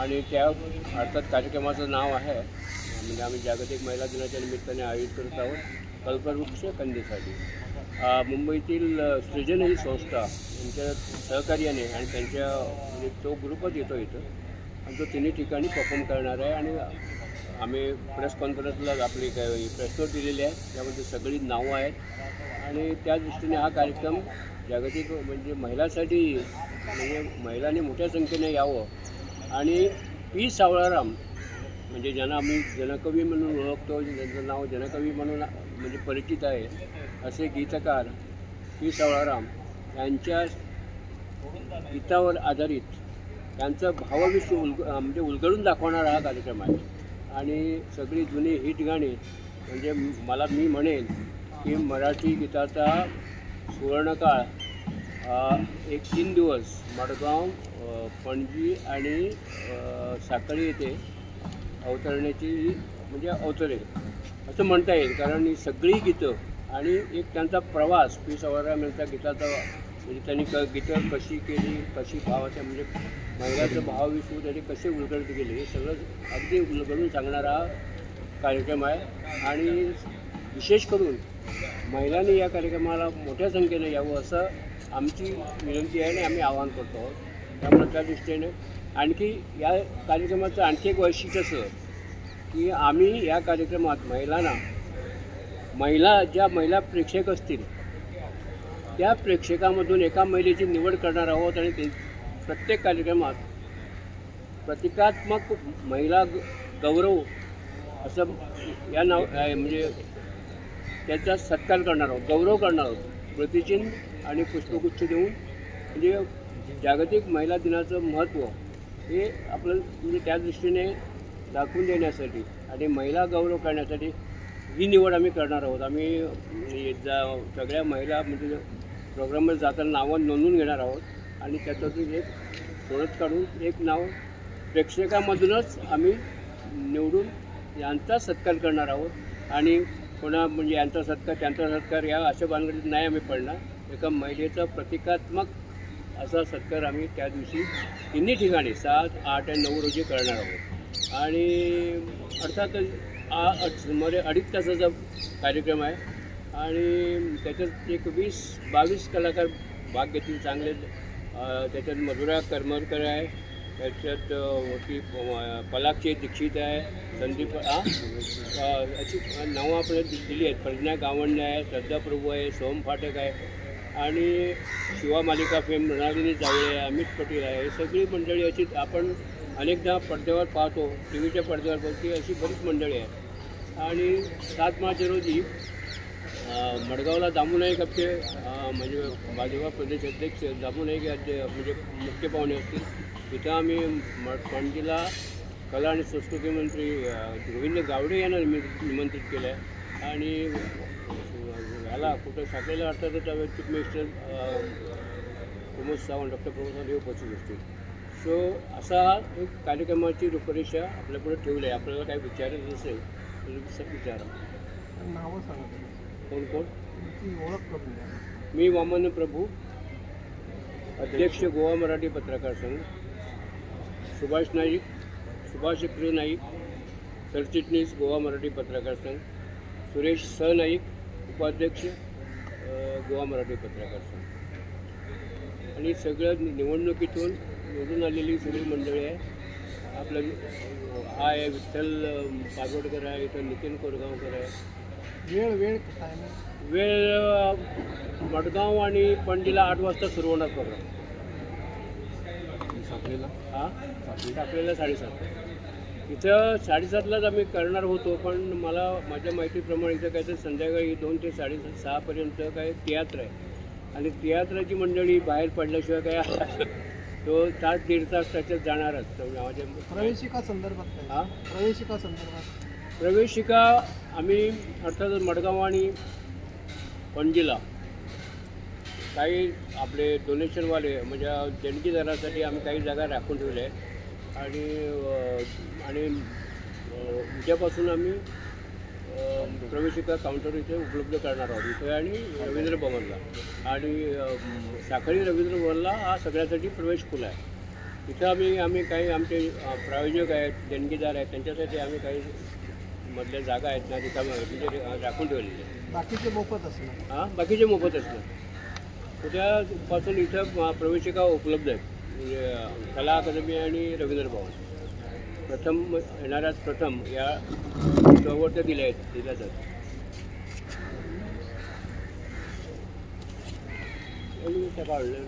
आणि त्या अर्थात कार्यक्रमाचं नाव आहे म्हणजे आम्ही जागतिक महिला दिनाच्या निमित्ताने आयोजित करत आहोत कल्पवृक्ष कन्येसाठी। मुंबईतील सृजन ही संस्था यांच्या सहकार्याने आणि त्यांच्या म्हणजे तो ग्रुपच येतो इथं आणि तो तिन्ही ठिकाणी परफॉर्म करणार आहे आणि आम्ही प्रेस कॉन्फरन्सला आपली प्रेस नोट दिलेली आहे, त्यामध्ये सगळी नावं आहेत आणि त्या दृष्टीने हा कार्यक्रम जागतिक म्हणजे महिलांसाठी म्हणजे महिलांनी मोठ्या संख्येने यावं आणि पी सावळाराम म्हणजे ज्यांना आम्ही जनकवी म्हणून ओळखतो, ज्यांचं नाव जनकवी म्हणून म्हणजे परिचित आहे असे गीतकार पी सावळाराम यांच्या गीतावर आधारित त्यांचं भावविश्व म्हणजे उलगडून दाखवणारा हा कार्यक्रम आहे आणि सगळी जुनी हिट गाणी म्हणजे मी म्हणेन की मराठी गीताचा सुवर्णकाळ एक 3 दिवस मडगाव, पणजी आणि साखळी येथे अवतरण्याची म्हणजे अवतरेल असं म्हणता येईल, कारण ही सगळी गीतं आणि एक त्यांचा प्रवास पी सावळाराम यांचा गीताचा म्हणजे त्यांनी गीतं कशी केली, कशी भावाच्या म्हणजे महिलाचं भावविश्व त्यांनी कसे उलगडत गेले हे सगळं अगदी उलगडून सांगणारा कार्यक्रम आहे आणि विशेष करून महिलांनी या कार्यक्रमाला मोठ्या संख्येने यावं असं आमची विनंती आहे आणि आम्ही आवाहन करतो आहोत। त्यामुळे त्या दृष्टीने आणखी या कार्यक्रमाचं आणखी एक वैशिष्ट्य असं की आम्ही या कार्यक्रमात ज्या महिला प्रेक्षक असतील त्या प्रेक्षकामधून एका महिलेची निवड करणार आहोत आणि ते प्रत्येक कार्यक्रमात प्रतिकात्मक महिला गौरव असं या नाव म्हणजे त्याचा सत्कार करणार आहोत, गौरव करणार आहोत, प्रतिचिन्ह आणि पुष्पगुच्छ देऊन म्हणजे जागतिक महिला दिनाचं महत्त्व हे आपलं म्हणजे त्या दृष्टीने दाखवून देण्यासाठी आणि महिला गौरव करण्यासाठी ही निवड आम्ही करणार आहोत। आम्ही सगळ्या महिला म्हणजे प्रोग्राममध्ये जाताना नावं नोंदवून घेणार आहोत आणि त्याच्यातून एक सोडत काढून एक नाव प्रेक्षकामधूनच आम्ही निवडून यांचा सत्कार करणार आहोत आणि कोणा म्हणजे यांचा सत्कार त्यांचा सत्कार या अशा भानगडीत नाही आम्ही पडणार, एका महिलेचा प्रतिकात्मक असा सत्कार आम्ही त्या दिवशी तिन्ही ठिकाणी 7, 8 आणि 9 रोजी करणार आहोत आणि अर्थातच मध्ये 2.5 तासाचा कार्यक्रम आहे आणि त्याच्यात एक 20-22 कलाकार भाग घेतील चांगले। त्याच्यात मधुरा करमरकर आहे, त्याच्यात ती पलाक्षी दीक्षित आहे, संदीप अशी नावं आपल्याला दिली आहेत, प्रज्ञा गावंडे आहे, श्रद्धा प्रभू आहे, सोम फाटक आहे आणि शिवा मालिका फेम मृणालिनी जावळे आहे, अमित पटेल आहे, हे सगळी मंडळी अशी आपण अनेकदा पडद्यावर पाहतो, टी व्हीच्या पडद्यावर पाहतो, अशी बरीच मंडळी आहे आणि 7 मार्च रोजी मडगावला दामू नाईक आपले म्हणजे भाजपा प्रदेश अध्यक्ष दामू नाईक म्हणजे मुख्य पाहुणे असतील। इथं आम्ही पणजीला कला आणि संस्कृती मंत्री गोविंद गावडे यांना निमंत्रित केलं आहे आणि ह्याला कुठं साखळीला अर्थातच chief minister Pramod Sawant, doctor Pramod Sawant हे उपस्थित असतील। सो असा एक कार्यक्रमाची रूपरेषा आपल्यापुढे ठेवली आहे। आपल्याला काही विचारायचं असेल तर विचारा। नावं सांगा कोण कोण? ओळख करून द्या। मी वामन प्रभू, अध्यक्ष गोवा मराठी पत्रकार संघ, सुभाष चक्र नाईक, सरचिटणीस गोवा मराठी पत्रकार संघ, सुरेश नाईक, उपाध्यक्ष गोवा मराठी पत्रकार संघ आणि सगळं निवडणुकीतून निवडून आलेली सगळी मंडळी आहे। आपलं हा आहे विठ्ठल पागोडकर आहे, इथं नितीन कोरगावकर आहे। वेळ कसा आहे? वेळ मडगाव आणि पणजीला 8 वाजता सुरू होणार प्रोग्राम। साखळीला साखळीला 7:30 इथं 7:30लाच आम्ही करणार होतो, पण मला माझ्या माहितीप्रमाणे इथं काय तर संध्याकाळी 2 ते 6:30पर्यंत काय तियात्र आहे आणि तियात्राची मंडळी बाहेर पडल्याशिवाय काय तो 1.5 तास त्याच्यात जाणारच। माझ्या प्रवेशिका संदर्भात प्रवेशिका आम्ही अर्थातच मडगाव आणि पणजीला काही आपले डोनेशनवाले म्हणजे देणगीदारासाठी आम्ही काही जागा राखून ठेवल्या आहेत आणि उद्यापासून आम्ही प्रवेशिका काउंटर इथे उपलब्ध करणार आहोत इथे आणि रवींद्र भवनला आणि साखळी रवींद्र भवनला हा सगळ्यासाठी प्रवेश खुला आहे। इथं आम्ही काही आमचे प्रायोजक आहेत, देणगीदार आहेत, त्यांच्यासाठी आम्ही काही मधल्या जागा आहेत ना तिथं म्हणजे राखून ठेवलेल्या आहेत. बाकीचे मोफत असणार. हां, बाकीचे मोफत असतात. त्यापासून इथं प्रवेशिका उपलब्ध आहेत, म्हणजे कला अकादमी आणि रवींद्र भवन. प्रथम येणाऱ्याच प्रथम या सवलत्या दिल्या जातात. आणि त्या काढलं